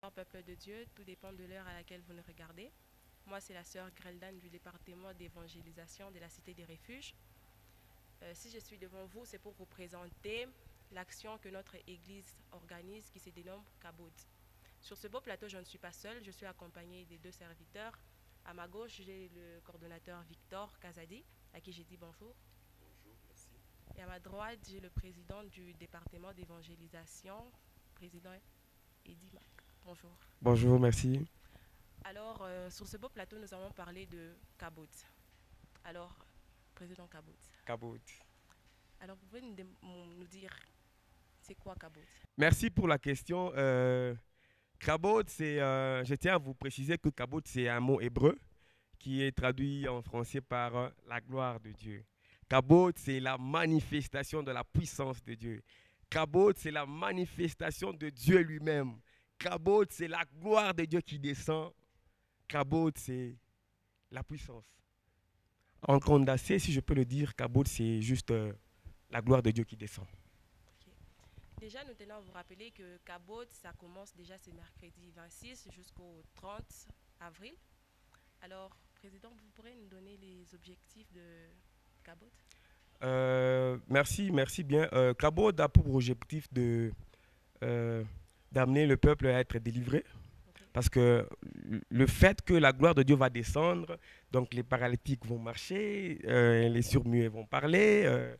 Peuple de Dieu, tout dépend de l'heure à laquelle vous nous regardez. Moi, c'est la sœur Greldan du département d'évangélisation de la Cité des Refuges. Si je suis devant vous, c'est pour vous présenter l'action que notre Église organise qui se dénomme Kabod. Sur ce beau plateau, je ne suis pas seule, je suis accompagnée des deux serviteurs. À ma gauche, j'ai le coordonnateur Victor Kazadi, à qui j'ai dit bonjour. Bonjour, merci. Et à ma droite, j'ai le président du département d'évangélisation, président Eddy Mac. Bonjour. Bonjour, merci. Alors, sur ce beau plateau, nous allons parler de Kabod. Alors, président Kabod. Kabod. Alors, vous pouvez nous dire, c'est quoi Kabod? Merci pour la question. Kabod, je tiens à vous préciser que Kabod, c'est un mot hébreu qui est traduit en français par la gloire de Dieu. Kabod, c'est la manifestation de la puissance de Dieu. Kabod, c'est la manifestation de Dieu lui-même. Kabod, c'est la gloire de Dieu qui descend. Kabod, c'est la puissance. En condensé, si je peux le dire, Kabod, c'est juste la gloire de Dieu qui descend. Okay. Déjà, nous tenons à vous rappeler que Kabod, ça commence déjà ce mercredi 26 jusqu'au 30 avril. Alors, Président, vous pourrez nous donner les objectifs de Kabod? Merci bien. Kabod a pour objectif d'amener le peuple à être délivré. Okay. Parce que le fait que la gloire de Dieu va descendre, donc les paralytiques vont marcher, les surmuets vont parler,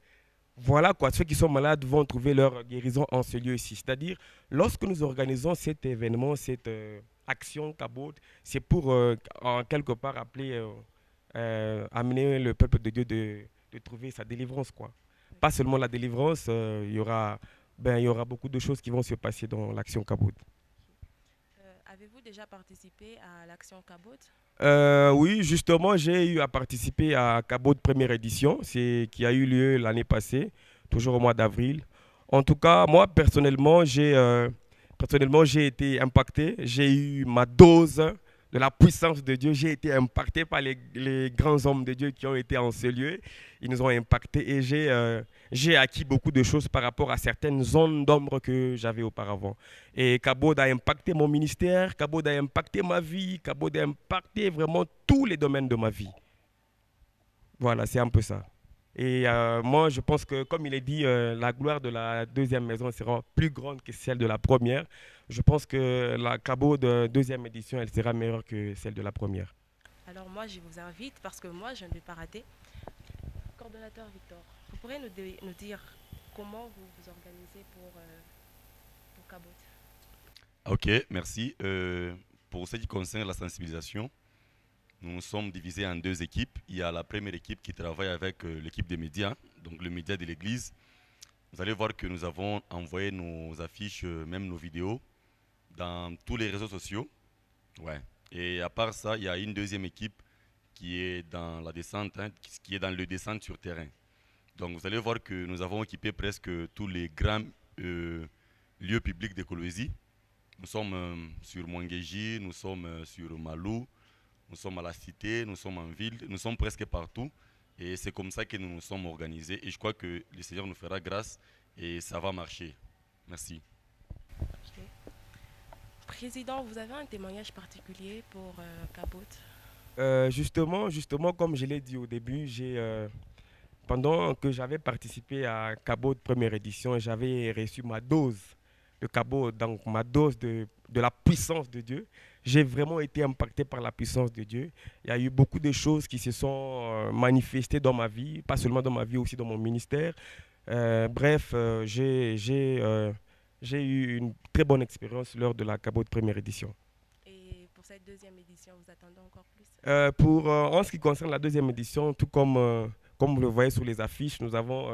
voilà quoi, ceux qui sont malades vont trouver leur guérison en ce lieu-ci. C'est-à-dire, lorsque nous organisons cet événement, cette action Kabod, c'est pour en quelque part appeler, amener le peuple de Dieu de trouver sa délivrance, quoi. Okay. Pas seulement la délivrance, il y aura beaucoup de choses qui vont se passer dans l'action Kabod. Avez-vous déjà participé à l'action Kabod? Oui, justement, j'ai eu à participer à Kabod première édition, qui a eu lieu l'année passée, toujours au mois d'avril. En tout cas, moi, personnellement, j'ai été impacté. J'ai eu ma dose de la puissance de Dieu. J'ai été impacté par les grands hommes de Dieu qui ont été en ce lieu. Ils nous ont impactés et j'ai acquis beaucoup de choses par rapport à certaines zones d'ombre que j'avais auparavant. Et Kabod a impacté mon ministère, Kabod a impacté ma vie, Kabod a impacté vraiment tous les domaines de ma vie. Voilà, c'est un peu ça. Et moi, je pense que, comme il est dit, la gloire de la deuxième maison sera plus grande que celle de la première. Je pense que la Kabod de deuxième édition, elle sera meilleure que celle de la première. Alors moi, je vous invite, parce que moi, je ne vais pas rater. Coordonnateur Victor, vous pourrez nous dire comment vous vous organisez pour Kabod? Ok, merci. Pour ce qui concerne la sensibilisation, nous nous sommes divisés en deux équipes. Il y a la première équipe qui travaille avec l'équipe des médias, donc le média de l'église. Vous allez voir que nous avons envoyé nos affiches, même nos vidéos, dans tous les réseaux sociaux. Ouais. Et à part ça, il y a une deuxième équipe qui est dans la descente, qui est dans le descente sur terrain. Donc vous allez voir que nous avons équipé presque tous les grands lieux publics de Kolwezi. Nous sommes sur Mwangeji, nous sommes sur Malou, nous sommes à la cité, nous sommes en ville, nous sommes presque partout. Et c'est comme ça que nous nous sommes organisés. Et je crois que le Seigneur nous fera grâce et ça va marcher. Merci. Okay. Président, vous avez un témoignage particulier pour Kabod? Justement, comme je l'ai dit au début, pendant que j'avais participé à Kabod première édition, j'avais reçu ma dose de Kabod, donc ma dose de la puissance de Dieu. J'ai vraiment été impacté par la puissance de Diu. Il y a eu beaucoup de choses qui se sont manifestées dans ma vie, pas seulement dans ma vie, aussi dans mon ministère. Bref, j'ai eu une très bonne expérience lors de la Kabod première édition. Et pour cette deuxième édition, vous attendez encore plus? En ce qui concerne la deuxième édition, tout comme vous le voyez sur les affiches, nous avons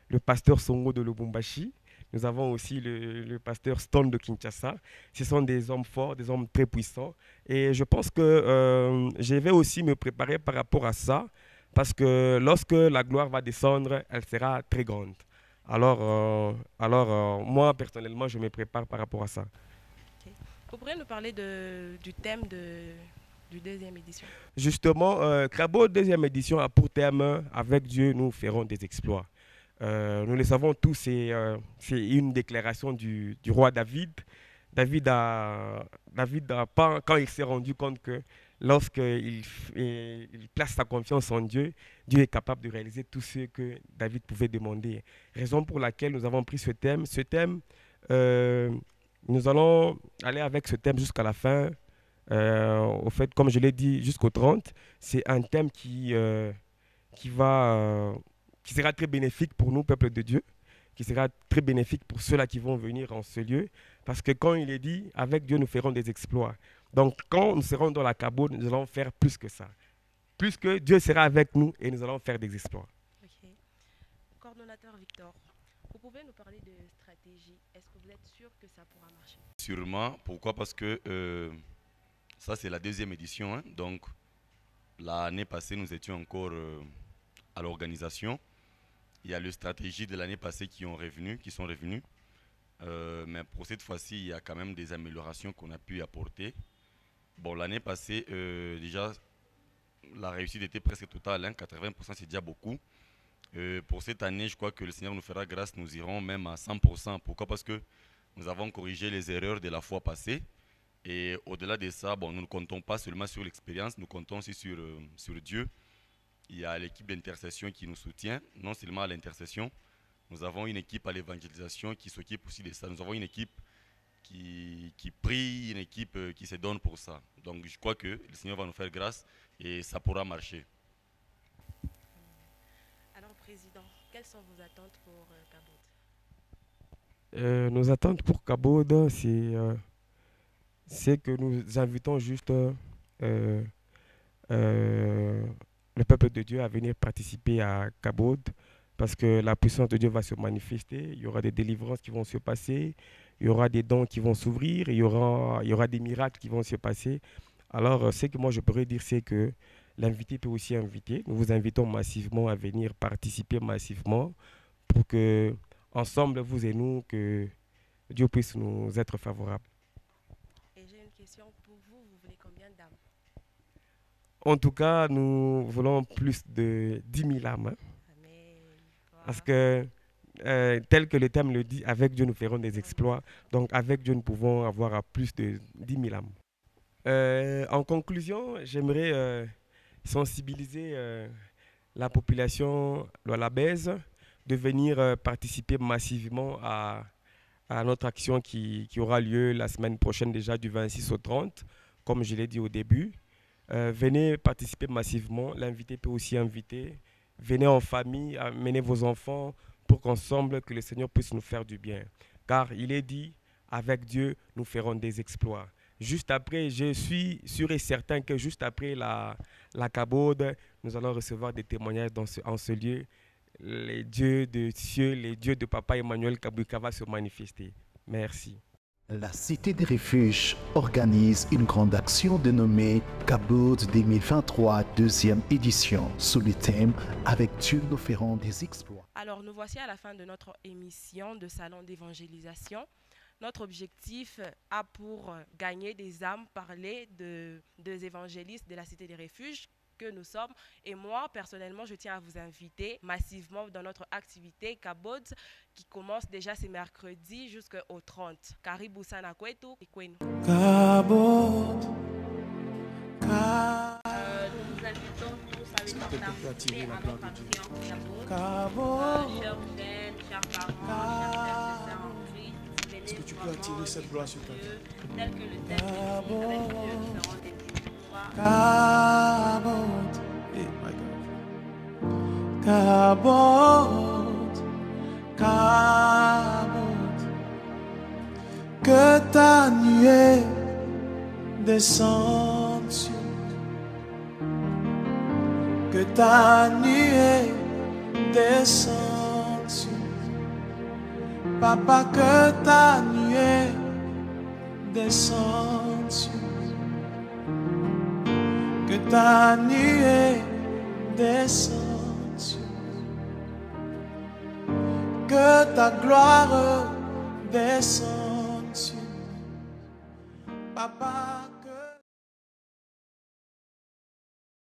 le pasteur Songo de Lubumbashi. Nous avons aussi le pasteur Stone de Kinshasa. Ce sont des hommes forts, des hommes très puissants. Et je pense que je vais aussi me préparer par rapport à ça, parce que lorsque la gloire va descendre, elle sera très grande. Alors moi, personnellement, je me prépare par rapport à ça. Okay. Vous pourriez nous parler du thème du deuxième édition? Justement, Kabod deuxième édition a pour thème « Avec Dieu, nous ferons des exploits ». Nous le savons tous, c'est une déclaration du roi David quand il s'est rendu compte que lorsqu'il place sa confiance en Dieu, Dieu est capable de réaliser tout ce que David pouvait demander. Raison pour laquelle nous avons pris ce thème. Ce thème, nous allons aller avec ce thème jusqu'à la fin. Au fait, comme je l'ai dit, jusqu'au 30, c'est un thème qui sera très bénéfique pour nous, peuple de Dieu, qui sera très bénéfique pour ceux-là qui vont venir en ce lieu. Parce que quand il est dit, avec Dieu, nous ferons des exploits. Donc, quand nous serons dans la Cabo, nous allons faire plus que ça. Plus que Dieu sera avec nous et nous allons faire des exploits. Ok. Coordonnateur Victor, vous pouvez nous parler de stratégie. Est-ce que vous êtes sûr que ça pourra marcher? Sûrement. Pourquoi? Parce que ça, c'est la deuxième édition. Hein. Donc, l'année passée, nous étions encore à l'organisation. Il y a les stratégies de l'année passée qui sont revenues. Mais pour cette fois-ci, il y a quand même des améliorations qu'on a pu apporter. Bon, l'année passée, déjà, la réussite était presque totale. Hein, 80%, c'est déjà beaucoup. Pour cette année, je crois que le Seigneur nous fera grâce. Nous irons même à 100%. Pourquoi? Parce que nous avons corrigé les erreurs de la fois passée. Et au-delà de ça, bon, nous ne comptons pas seulement sur l'expérience, nous comptons aussi sur Dieu. Il y a l'équipe d'intercession qui nous soutient, non seulement à l'intercession. Nous avons une équipe à l'évangélisation qui s'occupe aussi de ça. Nous avons une équipe qui prie, une équipe qui se donne pour ça. Donc je crois que le Seigneur va nous faire grâce et ça pourra marcher. Alors, Président, quelles sont vos attentes pour Kaboud? Nos attentes pour Kaboud, c'est que nous invitons juste le peuple de Dieu à venir participer à Kaboud, parce que la puissance de Dieu va se manifester, il y aura des délivrances qui vont se passer, il y aura des dons qui vont s'ouvrir, il y aura des miracles qui vont se passer. Alors, ce que moi je pourrais dire, c'est que l'invité peut aussi inviter. Nous vous invitons massivement à venir participer massivement pour que, ensemble, vous et nous, que Dieu puisse nous être favorable. Et j'ai une question pour vous. Vous voulez combien d'âmes? En tout cas, nous voulons plus de 10 000 âmes. Hein. Amen. Parce que, tel que le thème le dit, avec Dieu, nous ferons des exploits. Donc, avec Dieu, nous pouvons avoir à plus de 10 000 âmes. En conclusion, j'aimerais sensibiliser la population lualabaise de venir participer massivement à notre action qui aura lieu la semaine prochaine, déjà du 26 au 30, comme je l'ai dit au début. Venez participer massivement. L'invité peut aussi inviter. Venez en famille, amenez vos enfants pour qu'ensemble, que le Seigneur puisse nous faire du bien. Car il est dit, avec Dieu, nous ferons des exploits. Juste après, je suis sûr et certain que juste après la Kabod, nous allons recevoir des témoignages en ce lieu. Les dieux de cieux, les dieux de Papa Emmanuel Kabouka va se manifester. Merci. La Cité des Refuges organise une grande action dénommée Kaboud 2023, deuxième édition, sous le thème « Avec Dieu, nous ferons des exploits ». Alors, nous voici à la fin de notre émission de Salon d'évangélisation. Notre objectif a pour gagner des âmes, parler des évangélistes de la Cité des Refuges que nous sommes. Et moi, personnellement, je tiens à vous inviter massivement dans notre activité Kaboud qui commence déjà ce mercredi jusqu'au 30. Karibu sana kwetu ikwenu. Kaboud. Nous vous invitons tous à venir participer à notre action Kaboud. Chers frères, chers parents, chers frères en Christ, venez Est-ce que tu peux attirer cette gloire sur ta vie? tel que le texte dit, avec Dieu, nous ferons des exploits. Kaboud. Hey, my God. Kaboud. Kaboud. Que ta nuée descende sur nous. Que ta nuée descende sur nous. Papa, que ta nuée descende sur nous. Que ta nuée descende sur nous. Que ta gloire descende sur nous. Papa,